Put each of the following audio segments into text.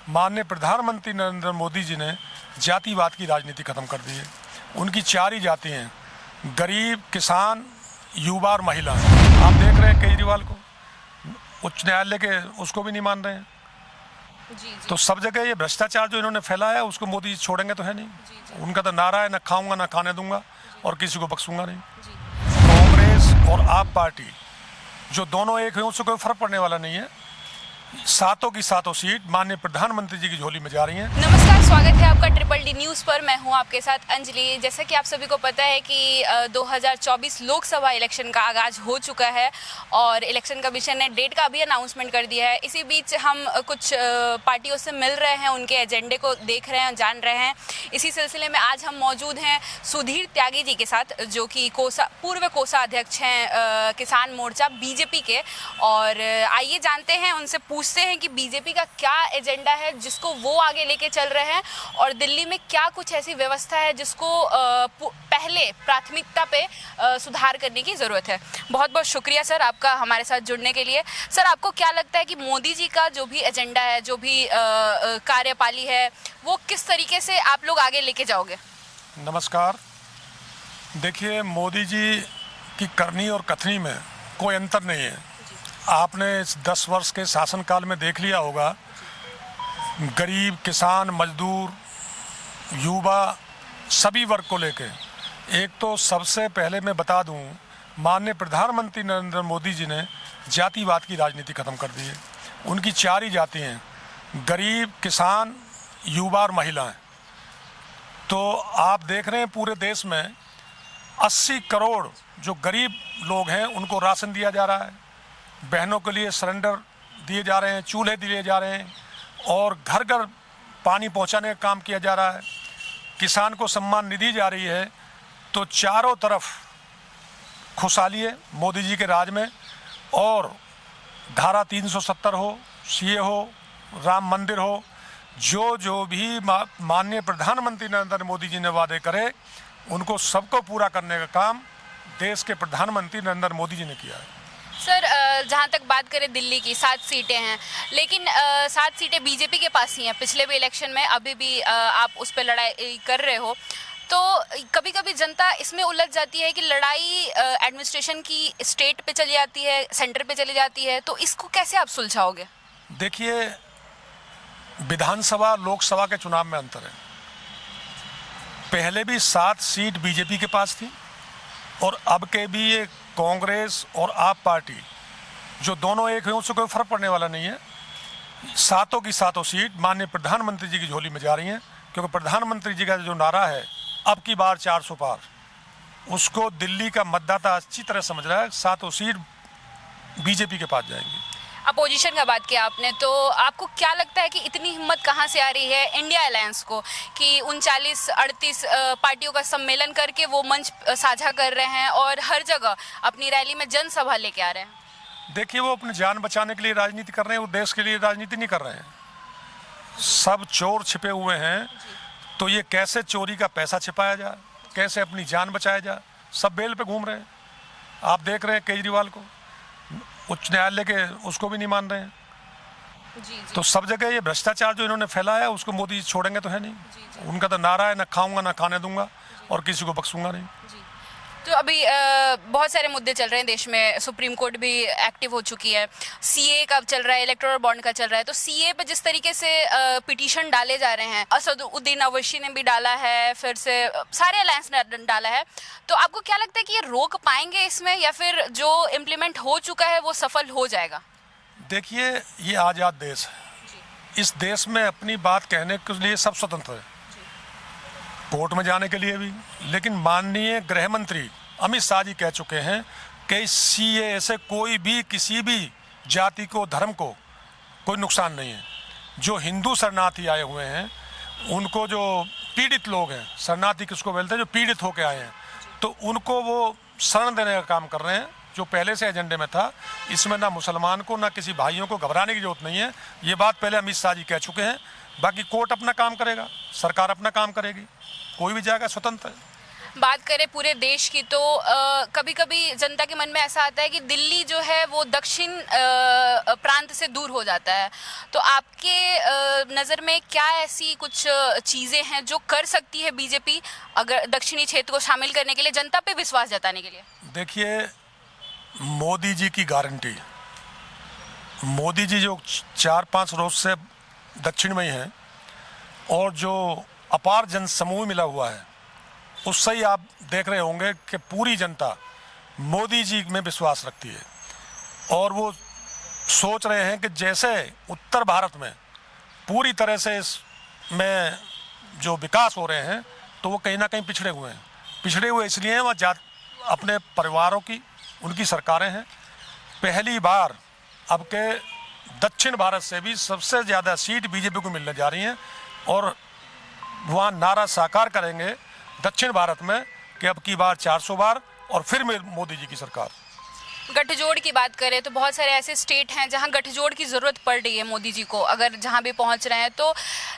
माननीय प्रधानमंत्री नरेंद्र मोदी जी ने जातिवाद की राजनीति खत्म कर दी है। उनकी चार ही जाति हैं, गरीब, किसान, युवा और महिला। आप देख रहे हैं केजरीवाल को, उच्च न्यायालय के उसको भी नहीं मान रहे हैं। जी। तो सब जगह ये भ्रष्टाचार जो इन्होंने फैलाया उसको मोदी जी छोड़ेंगे तो है नहीं। उनका तो नारा है, न खाऊंगा न खाने दूंगा और किसी को बख्शूंगा नहीं। कांग्रेस और आप पार्टी जो दोनों एक हैं उससे कोई फर्क पड़ने वाला नहीं है। सातों की सातों सीट माननीय प्रधानमंत्री जी की झोली में जा रही हैं। नमस्कार, स्वागत है आपका ट्रिपल डी न्यूज़ पर। मैं हूं आपके साथ अंजलि। जैसा कि आप सभी को पता है कि 2024 लोकसभा इलेक्शन का आगाज हो चुका है और इलेक्शन कमीशन ने डेट का भी अनाउंसमेंट कर दिया है। इसी बीच हम कुछ पार्टियों से मिल रहे हैं, उनके एजेंडे को देख रहे हैं, जान रहे हैं। इसी सिलसिले में आज हम मौजूद हैं सुधीर त्यागी जी के साथ, जो कि पूर्व कोसा अध्यक्ष हैं किसान मोर्चा बीजेपी के। और आइए जानते हैं, उनसे पूछते हैं कि बीजेपी का क्या एजेंडा है जिसको वो आगे लेके चल रहे हैं और दिल्ली में क्या कुछ ऐसी व्यवस्था है जिसको पहले प्राथमिकता पे सुधार करने की ज़रूरत है। बहुत बहुत शुक्रिया सर आपका हमारे साथ जुड़ने के लिए। सर, आपको क्या लगता है कि मोदी जी का जो भी एजेंडा है, जो भी कार्यपाली है, वो किस तरीके से आप लोग आगे लेके जाओगे? नमस्कार। देखिए, मोदी जी की करनी और कथनी में कोई अंतर नहीं है। आपने इस 10 वर्ष के शासनकाल में देख लिया होगा, गरीब, किसान, मजदूर, युवा, सभी वर्ग को लेके। एक तो सबसे पहले मैं बता दूं, माननीय प्रधानमंत्री नरेंद्र मोदी जी ने जातिवाद की राजनीति खत्म कर दी है। उनकी चार ही जाति हैं, गरीब, किसान, युवा और महिलाएं। तो आप देख रहे हैं पूरे देश में 80 करोड़ जो गरीब लोग हैं उनको राशन दिया जा रहा है, बहनों के लिए सिलेंडर दिए जा रहे हैं, चूल्हे दिए जा रहे हैं और घर घर पानी पहुंचाने का काम किया जा रहा है। किसान को सम्मान निधि जा रही है। तो चारों तरफ खुशहाली है मोदी जी के राज में। और धारा 370 हो, सीए हो, राम मंदिर हो, जो भी माननीय प्रधानमंत्री नरेंद्र मोदी जी ने वादे करे उनको सबको पूरा करने का काम देश के प्रधानमंत्री नरेंद्र मोदी जी ने किया है। सर, जहाँ तक बात करें दिल्ली की 7 सीटें हैं, लेकिन 7 सीटें बीजेपी के पास ही हैं। पिछले भी इलेक्शन में अभी भी आप उस पर लड़ाई कर रहे हो, तो कभी कभी जनता इसमें उलझ जाती है कि लड़ाई एडमिनिस्ट्रेशन की स्टेट पे चली जाती है, सेंटर पे चली जाती है, तो इसको कैसे आप सुलझाओगे? देखिए, विधानसभा लोकसभा के चुनाव में अंतर है। पहले भी 7 सीट बीजेपी के पास थी और अब के भी ये कांग्रेस और आप पार्टी जो दोनों एक हैं उससे कोई फर्क पड़ने वाला नहीं है। सातों की सातों सीट माननीय प्रधानमंत्री जी की झोली में जा रही हैं, क्योंकि प्रधानमंत्री जी का जो नारा है अब की बार 400 पार, उसको दिल्ली का मतदाता अच्छी तरह समझ रहा है। सातों सीट बीजेपी के पास जाएंगी। अपोजिशन का बात किया आपने, तो आपको क्या लगता है कि इतनी हिम्मत कहाँ से आ रही है इंडिया अलायंस को कि 39-38 पार्टियों का सम्मेलन करके वो मंच साझा कर रहे हैं और हर जगह अपनी रैली में जनसभा लेके आ रहे हैं? देखिए, वो अपनी जान बचाने के लिए राजनीति कर रहे हैं, वो देश के लिए राजनीति नहीं कर रहे हैं। सब चोर छिपे हुए हैं, तो ये कैसे चोरी का पैसा छिपाया जाए, कैसे अपनी जान बचाया जाए, सब बेल पे घूम रहे हैं। आप देख रहे हैं केजरीवाल को, उच्च न्यायालय के उसको भी नहीं मान रहे हैं। जी। तो सब जगह ये भ्रष्टाचार जो इन्होंने फैलाया उसको मोदी जी छोड़ेंगे तो है नहीं। उनका तो नारा है, न खाऊंगा न खाने दूंगा और किसी को बख्शूंगा नहीं। तो अभी बहुत सारे मुद्दे चल रहे हैं देश में। सुप्रीम कोर्ट भी एक्टिव हो चुकी है, सीए का चल रहा है, इलेक्टोरल बॉन्ड का चल रहा है। तो सीए पे जिस तरीके से पिटीशन डाले जा रहे हैं, असदुद्दीन अवैसी ने भी डाला है, फिर से सारे अलायंस ने डाला है, तो आपको क्या लगता है कि ये रोक पाएंगे इसमें, या फिर जो इम्प्लीमेंट हो चुका है वो सफल हो जाएगा? देखिए, ये आज़ाद देश है। इस देश में अपनी बात कहने के लिए सब स्वतंत्र है, कोर्ट में जाने के लिए भी। लेकिन माननीय गृह मंत्री अमित शाह जी कह चुके हैं कि सीए से कोई भी किसी भी जाति को, धर्म को कोई नुकसान नहीं है। जो हिंदू शरणार्थी आए हुए हैं उनको, जो पीड़ित लोग हैं, शरणार्थी किसको बोलते हैं, जो पीड़ित होकर आए हैं, तो उनको वो शरण देने का काम कर रहे हैं, जो पहले से एजेंडे में था। इसमें ना मुसलमान को ना किसी भाइयों को घबराने की जरूरत नहीं है। ये बात पहले अमित शाह जी कह चुके हैं। बाकी कोर्ट अपना काम करेगा, सरकार अपना काम करेगी, कोई भी जाएगा, स्वतंत्र है। बात करें पूरे देश की तो कभी कभी जनता के मन में ऐसा आता है कि दिल्ली जो है वो दक्षिण प्रांत से दूर हो जाता है। तो आपके नज़र में क्या ऐसी कुछ चीज़ें हैं जो कर सकती है बीजेपी अगर दक्षिणी क्षेत्र को शामिल करने के लिए, जनता पे विश्वास जताने के लिए? देखिए, मोदी जी की गारंटी, मोदी जी जो 4-5 रोज से दक्षिण में ही हैं और जो अपार जनसमूह मिला हुआ है, उससे ही आप देख रहे होंगे कि पूरी जनता मोदी जी में विश्वास रखती है और वो सोच रहे हैं कि जैसे उत्तर भारत में पूरी तरह से इसमें जो विकास हो रहे हैं तो वो कहीं ना कहीं पिछड़े हुए इसलिए हैं, वह अपने परिवारों की उनकी सरकारें हैं। पहली बार अब के दक्षिण भारत से भी सबसे ज़्यादा सीट बीजेपी को मिलने जा रही हैं और वहाँ नारा साकार करेंगे दक्षिण भारत में कि अब की बार 400 बार और फिर मोदी जी की सरकार। गठजोड़ की बात करें तो बहुत सारे ऐसे स्टेट हैं जहां गठजोड़ की ज़रूरत पड़ रही है मोदी जी को, अगर जहां भी पहुंच रहे हैं तो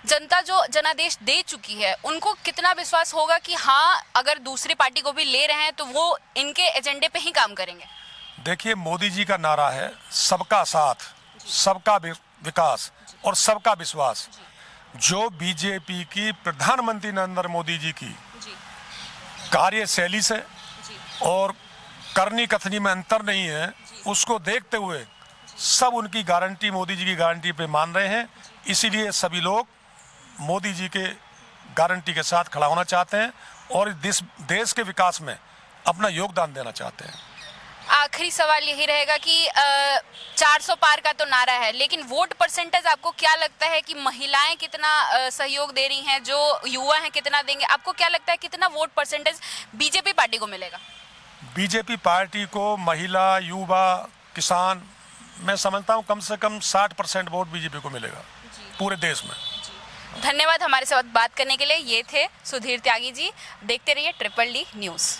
जनता जो जनादेश दे चुकी है उनको कितना विश्वास होगा कि हाँ अगर दूसरी पार्टी को भी ले रहे हैं तो वो इनके एजेंडे पे ही काम करेंगे? देखिए, मोदी जी का नारा है सबका साथ, सबका विकास और सबका विश्वास। जो बीजेपी की प्रधानमंत्री नरेंद्र मोदी जी की कार्यशैली से और करनी कथनी में अंतर नहीं है, उसको देखते हुए सब उनकी गारंटी, मोदी जी की गारंटी पे मान रहे हैं। इसीलिए सभी लोग मोदी जी के गारंटी के साथ खड़ा होना चाहते हैं और देश के विकास में अपना योगदान देना चाहते हैं। आखिरी सवाल यही रहेगा कि 400 पार का तो नारा है, लेकिन वोट परसेंटेज आपको क्या लगता है कि महिलाएं कितना सहयोग दे रही हैं, जो युवा हैं कितना देंगे? आपको क्या लगता है कितना वोट परसेंटेज बीजेपी पार्टी को मिलेगा? बीजेपी पार्टी को महिला, युवा, किसान, मैं समझता हूँ कम से कम 60% वोट बीजेपी को मिलेगा पूरे देश में। धन्यवाद हमारे साथ बात करने के लिए। ये थे सुधीर त्यागी जी। देखते रहिए ट्रिपल डी न्यूज़।